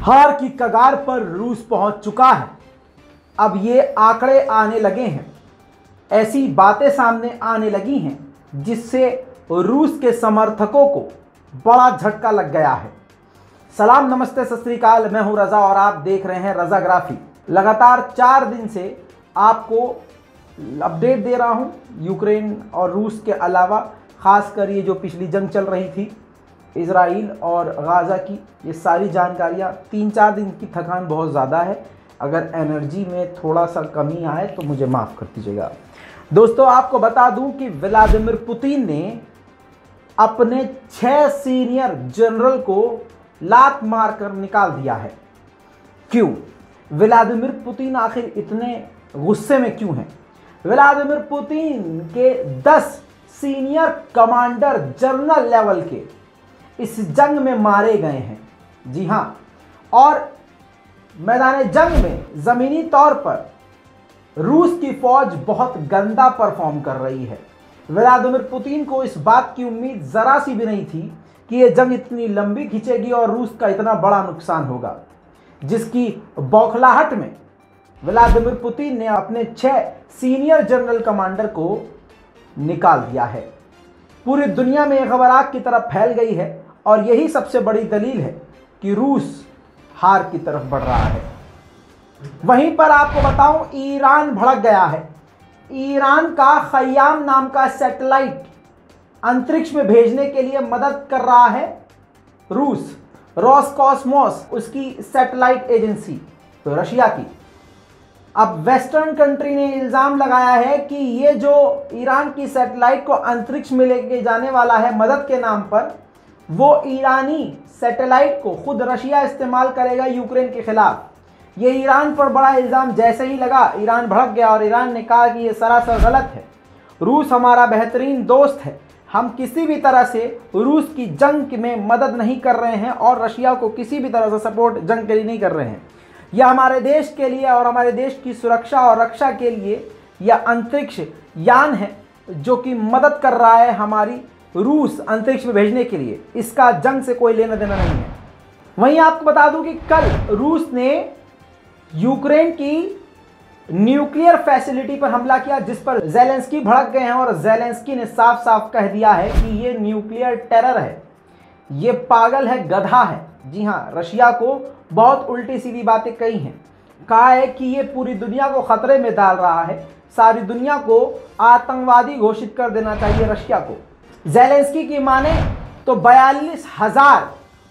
हार की कगार पर रूस पहुंच चुका है। अब ये आंकड़े आने लगे हैं, ऐसी बातें सामने आने लगी हैं जिससे रूस के समर्थकों को बड़ा झटका लग गया है। सलाम, नमस्ते, सत श्री अकाल। मैं हूं रजा और आप देख रहे हैं रजाग्राफी। लगातार 4 दिन से आपको अपडेट दे रहा हूं यूक्रेन और रूस के अलावा, खासकर ये जो पिछली जंग चल रही थी इजराइल और गाज़ा की, ये सारी जानकारियाँ। 3-4 दिन की थकान बहुत ज़्यादा है, अगर एनर्जी में थोड़ा सा कमी आए तो मुझे माफ़ कर दीजिएगा। दोस्तों, आपको बता दूं कि व्लादिमीर पुतिन ने अपने 6 सीनियर जनरल को लात मारकर निकाल दिया है। क्यों? व्लादिमीर पुतिन आखिर इतने गुस्से में क्यों हैं? व्लादिमीर पुतिन के 10 सीनियर कमांडर जनरल लेवल के इस जंग में मारे गए हैं। जी हाँ, और मैदान जंग में ज़मीनी तौर पर रूस की फौज बहुत गंदा परफॉर्म कर रही है। व्लादिमीर पुतिन को इस बात की उम्मीद ज़रा सी भी नहीं थी कि यह जंग इतनी लंबी खिंचेगी और रूस का इतना बड़ा नुकसान होगा, जिसकी बौखलाहट में व्लादिमीर पुतिन ने अपने 6 सीनियर जनरल कमांडर को निकाल दिया है। पूरी दुनिया में यह खबर आग की तरफ फैल गई है और यही सबसे बड़ी दलील है कि रूस हार की तरफ बढ़ रहा है। वहीं पर आपको बताऊं, ईरान भड़क गया है। ईरान का खयाम नाम का सैटेलाइट अंतरिक्ष में भेजने के लिए मदद कर रहा है रूस। रोसकॉस्मोस उसकी सैटेलाइट एजेंसी, तो रशिया की। अब वेस्टर्न कंट्री ने इल्ज़ाम लगाया है कि ये जो ईरान की सैटेलाइट को अंतरिक्ष में लेके जाने वाला है मदद के नाम पर, वो ईरानी सैटेलाइट को खुद रशिया इस्तेमाल करेगा यूक्रेन के खिलाफ। ये ईरान पर बड़ा इल्ज़ाम जैसे ही लगा, ईरान भड़क गया और ईरान ने कहा कि ये सरासर गलत है। रूस हमारा बेहतरीन दोस्त है, हम किसी भी तरह से रूस की जंग में मदद नहीं कर रहे हैं और रशिया को किसी भी तरह से सपोर्ट जंग के लिए नहीं कर रहे हैं। यह हमारे देश के लिए और हमारे देश की सुरक्षा और रक्षा के लिए यह अंतरिक्ष यान है जो कि मदद कर रहा है हमारी रूस अंतरिक्ष में भेजने के लिए। इसका जंग से कोई लेना देना नहीं है। वहीं आपको बता दूं कि कल रूस ने यूक्रेन की न्यूक्लियर फैसिलिटी पर हमला किया, जिस पर ज़ेलेंस्की भड़क गए हैं और ज़ेलेंस्की ने साफ साफ कह दिया है कि ये न्यूक्लियर टेरर है, ये पागल है, गधा है। जी हाँ, रशिया को बहुत उल्टी सीधी बातें कही हैं। कहा है कि ये पूरी दुनिया को खतरे में डाल रहा है, सारी दुनिया को आतंकवादी घोषित कर देना चाहिए रशिया को। ज़ेलेंस्की की माने तो 42,000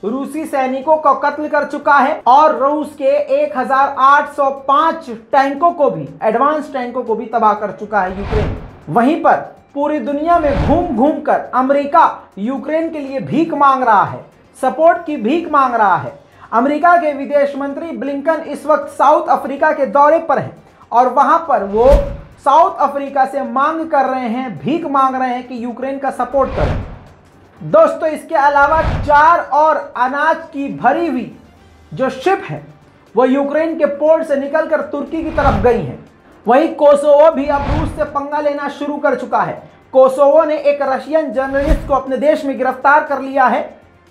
रूसी सैनिकों को कत्ल कर चुका है और रूस के 1,805 टैंकों को भी, एडवांस टैंकों को भी तबाह कर चुका है यूक्रेन। वहीं पर पूरी दुनिया में घूम घूम कर अमेरिका यूक्रेन के लिए भीख मांग रहा है, सपोर्ट की भीख मांग रहा है। अमेरिका के विदेश मंत्री ब्लिंकन इस वक्त साउथ अफ्रीका के दौरे पर हैं और वहां पर वो साउथ अफ्रीका से मांग कर रहे हैं, भीख मांग रहे हैं कि यूक्रेन का सपोर्ट करें। दोस्तों, इसके अलावा 4 और अनाज की भरी हुई जो शिप है वो यूक्रेन के पोर्ट से निकलकर तुर्की की तरफ गई है। वहीं कोसोवो भी अब रूस से पंगा लेना शुरू कर चुका है। कोसोवो ने एक रशियन जर्नलिस्ट को अपने देश में गिरफ्तार कर लिया है,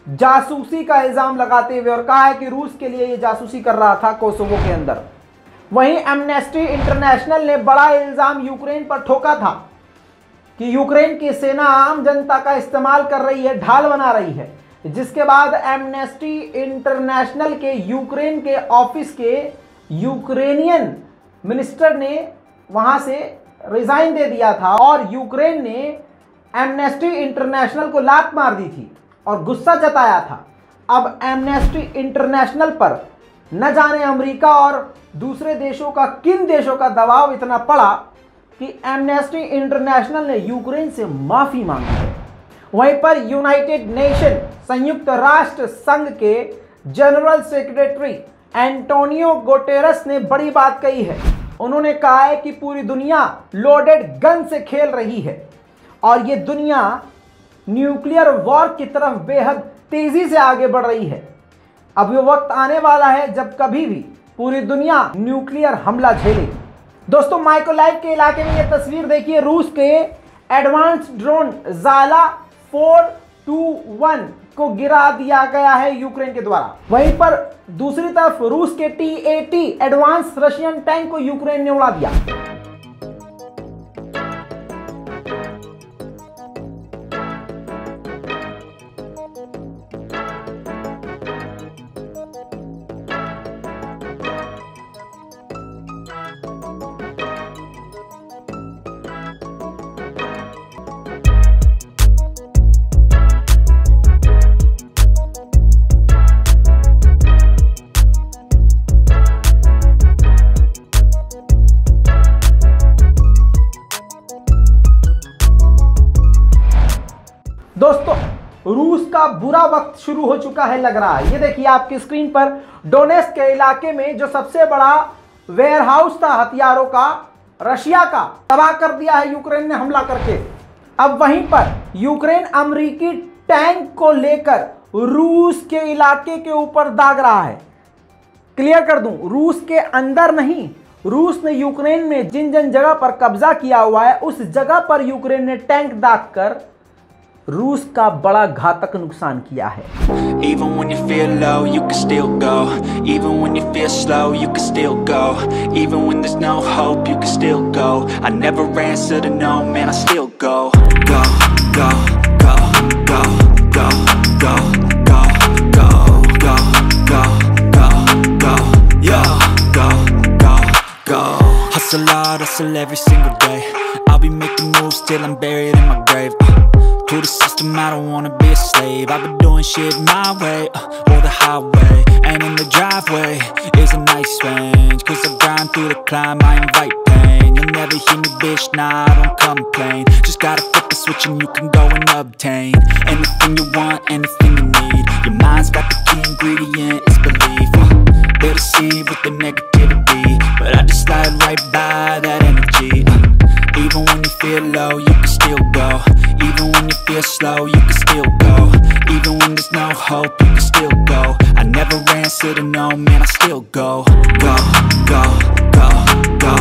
जासूसी का इल्जाम लगाते हुए, और कहा है कि रूस के लिए ये जासूसी कर रहा था कोसोवो के अंदर। वहीं एमनेस्टी इंटरनेशनल ने बड़ा इल्जाम यूक्रेन पर ठोका था कि यूक्रेन की सेना आम जनता का इस्तेमाल कर रही है, ढाल बना रही है, जिसके बाद एमनेस्टी इंटरनेशनल के यूक्रेन के ऑफिस के यूक्रेनियन मिनिस्टर ने वहां से रिजाइन दे दिया था और यूक्रेन ने एमनेस्टी इंटरनेशनल को लात मार दी थी और गुस्सा जताया था। अब एमनेस्टी इंटरनेशनल पर न जाने अमेरिका और दूसरे देशों का, किन देशों का दबाव इतना पड़ा कि एमनेस्टी इंटरनेशनल ने यूक्रेन से माफी मांगी है। वहीं पर यूनाइटेड नेशन, संयुक्त राष्ट्र संघ के जनरल सेक्रेटरी एंटोनियो गुटेरेस ने बड़ी बात कही है। उन्होंने कहा है कि पूरी दुनिया लोडेड गन से खेल रही है और ये दुनिया न्यूक्लियर वॉर की तरफ बेहद तेजी से आगे बढ़ रही है। अब ये वक्त आने वाला है जब कभी भी पूरी दुनिया न्यूक्लियर हमला झेलेगी। दोस्तों, माइकोलाइव के इलाके में ये तस्वीर देखिए। रूस के एडवांस ड्रोन ज़ाला 421 को गिरा दिया गया है यूक्रेन के द्वारा। वहीं पर दूसरी तरफ रूस के TAT एडवांस रशियन टैंक को यूक्रेन ने उड़ा दिया। दोस्तों, रूस का बुरा वक्त शुरू हो चुका है लग रहा है। ये देखिए आपकी स्क्रीन पर डोनेट्स्क के इलाके में जो सबसे बड़ा वेयरहाउस था हथियारों का, रशिया का, तबाह कर दिया है यूक्रेन ने हमला करके। अब वहीं पर यूक्रेन अमेरिकी टैंक को लेकर रूस के इलाके के ऊपर दाग रहा है। क्लियर कर दूं, रूस के अंदर नहीं, रूस ने यूक्रेन में जिन जिन जगह पर कब्जा किया हुआ है उस जगह पर यूक्रेन ने टैंक दाग कर रूस का बड़ा घातक नुकसान किया है। Even when you feel low, you can still go. Even when you feel slow, you can still go. Even when there's no hope, you can still go. I never answer to no, man, I still go. Go, go, go, go, go, go, go, go, go, go, go, go, yo, go, go, go. Hustle hard, hustle every single day. I'll be making moves till I'm buried in my grave. To the system, I don't wanna be a slave. I've been doing shit my way, or the highway. And in the driveway is a nice range. Cause I grind through the climb, I invite pain. You'll never hear me, bitch, nah, I don't complain. Just gotta flip the switch and you can go and obtain anything you want, anything you need. Your mind's got the key ingredient, it's belief. They'll deceive with the negativity, but I just slide right by that energy. Even when you feel low, you can still go. Even when you feel slow, you can still go. Even when there's no hope, you can still go. I never answer to no, man, I still go. Go, go, go, go,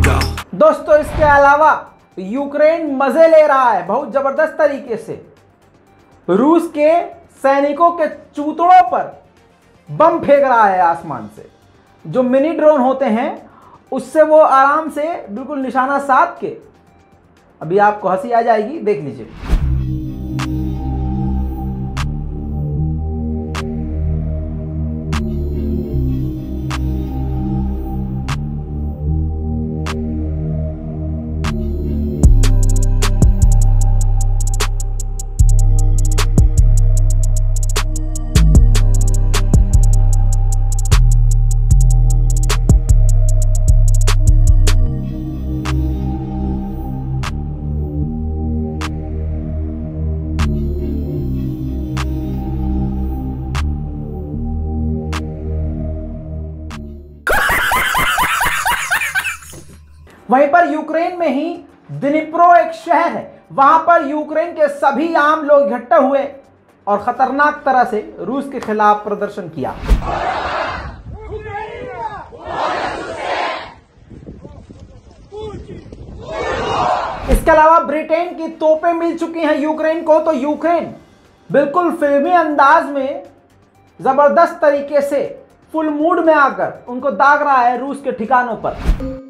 go. दोस्तों, इसके अलावा Ukraine मजे ले रहा है बहुत जबरदस्त तरीके से। रूस के सैनिकों के चूतड़ों पर बम फेंक रहा है आसमान से। जो मिनी ड्रोन होते हैं उससे वो आराम से बिल्कुल निशाना साध के, अभी आपको हंसी आ जाएगी, देख लीजिए। वहीं पर यूक्रेन में ही दिनिप्रो एक शहर है, वहां पर यूक्रेन के सभी आम लोग इकट्ठे हुए और खतरनाक तरह से रूस के खिलाफ प्रदर्शन किया। इसके अलावा ब्रिटेन की तोपें मिल चुकी हैं यूक्रेन को, तो यूक्रेन बिल्कुल फिल्मी अंदाज में जबरदस्त तरीके से फुल मूड में आकर उनको दाग रहा है रूस के ठिकानों पर।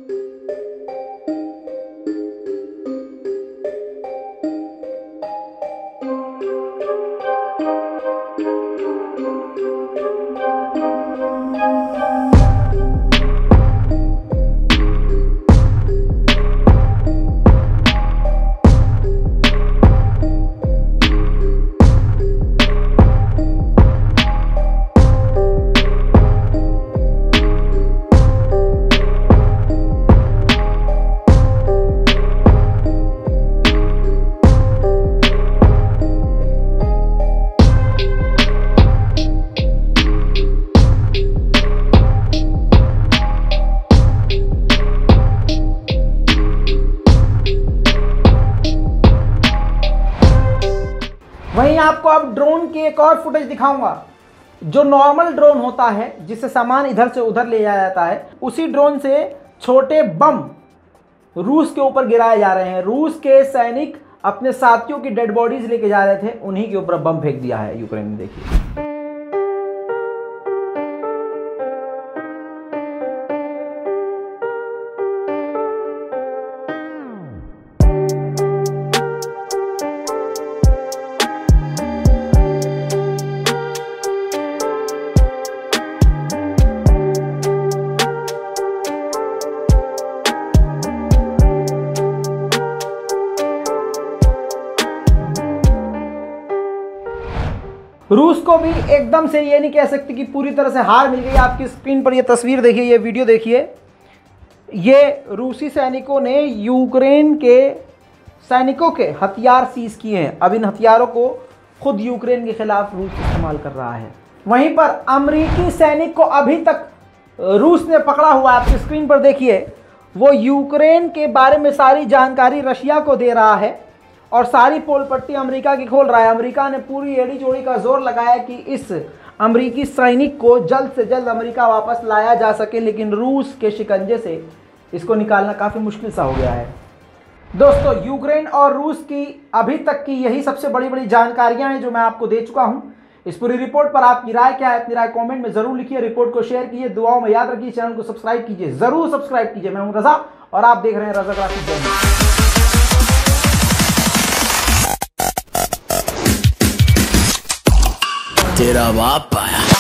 वहीं आपको अब ड्रोन की एक और फुटेज दिखाऊंगा। जो नॉर्मल ड्रोन होता है जिससे सामान इधर से उधर ले जाया जाता है, उसी ड्रोन से छोटे बम रूस के ऊपर गिराए जा रहे हैं। रूस के सैनिक अपने साथियों की डेड बॉडीज लेके जा रहे थे, उन्हीं के ऊपर बम फेंक दिया है यूक्रेन ने। देखिए रूस को भी एकदम से ये नहीं कह सकते कि पूरी तरह से हार मिल गई। आपकी स्क्रीन पर ये तस्वीर देखिए, ये वीडियो देखिए। ये रूसी सैनिकों ने यूक्रेन के सैनिकों के हथियार सीज किए हैं। अब इन हथियारों को खुद यूक्रेन के खिलाफ रूस इस्तेमाल कर रहा है। वहीं पर अमेरिकी सैनिक को अभी तक रूस ने पकड़ा हुआ है। आपकी स्क्रीन पर देखिए, वो यूक्रेन के बारे में सारी जानकारी रशिया को दे रहा है और सारी पोल पट्टी अमेरिका की खोल रहा है। अमेरिका ने पूरी एड़ी जोड़ी का जोर लगाया कि इस अमेरिकी सैनिक को जल्द से जल्द अमेरिका वापस लाया जा सके, लेकिन रूस के शिकंजे से इसको निकालना काफ़ी मुश्किल सा हो गया है। दोस्तों, यूक्रेन और रूस की अभी तक की यही सबसे बड़ी बड़ी जानकारियां हैं जो मैं आपको दे चुका हूं। इस पूरी रिपोर्ट पर आपकी राय क्या है? अपनी राय कमेंट में जरूर लिखिए। रिपोर्ट को शेयर कीजिए, दुआओं में याद रखिए, चैनल को सब्सक्राइब कीजिए, जरूर सब्सक्राइब कीजिए। मैं हूं रजा और आप देख रहे हैं रजा ग्राफिक्स। तेरा बाप आया।